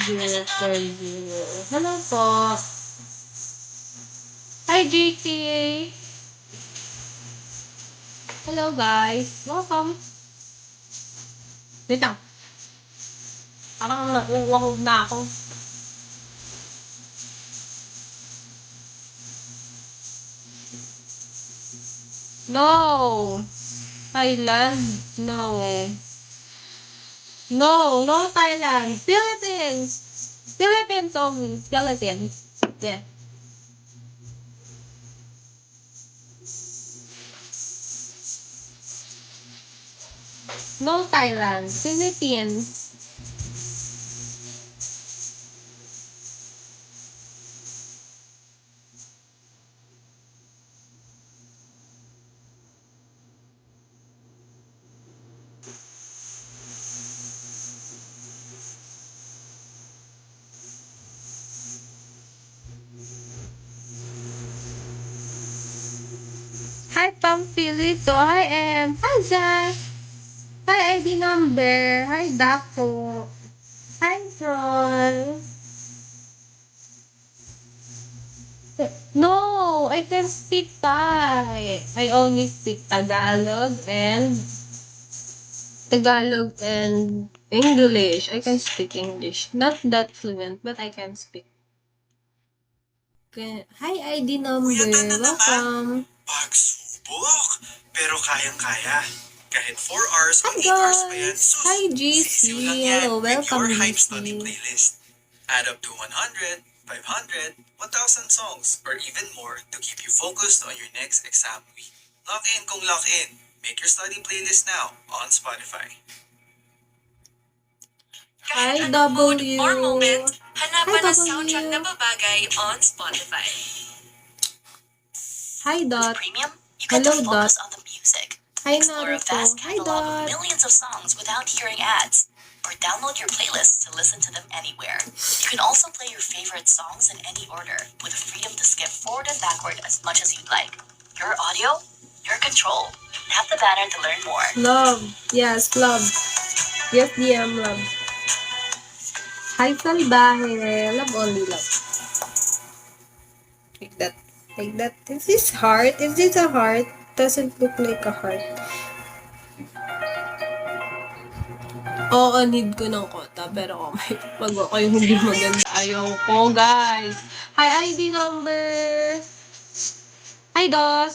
Sergio. Hello po. Hi, JT. Hello, guys. Welcome. Wait lang. Parang nauuwag na ako. No. Thailand. No. No, no Thailand. Philippines. Philippines only. Philippines. Yeah. No Thailand. Philippines. Hi, Pampilito. Hi, Em. Hi, Zach. Hi, ID number. Hi, Daco. Hi, Troll. No, I can speak Thai. I only speak Tagalog and English. I can speak English. Not that fluent, but I can speak. Okay. Hi, ID number. Puyatan na naman. Welcome. Pagsubok. Pero kayang-kaya. Kahit 4 hours o Hi, 8 hours pa yan, guys. sus, Hi, GC. sisiw lang yan Hello, with welcome, your Hype GC. Study playlist. Add up to 100, 500, 1,000 songs, or even more to keep you focused on your next exam week. Lock in kung lock in. Make your study playlist now on Spotify. Hi, Kahit anong mood W. or moment, hanapan Hi, ang soundtrack na W. babagay on Spotify. Hi, Dot. Premium, you get Hello, to focus on the music. Hi, Explore a Naruto. vast Hi, catalog Dot. of millions of songs without hearing ads. Or download your playlists to listen to them anywhere. You can also play your favorite songs in any order, with the freedom to skip forward and backward as much as you'd like. Your audio, your control. Tap the banner to learn more. Love. Yes, love. Yes, DM, love. Hi, Salbahe. Love only love. Like that. Like that. Is this heart? Is this a heart? Doesn't look like a heart. Oo, need ko ng kota. Pero kung may pag ako yung hindi maganda, ayaw ko, guys. Hi, ID number. Hi, Dos.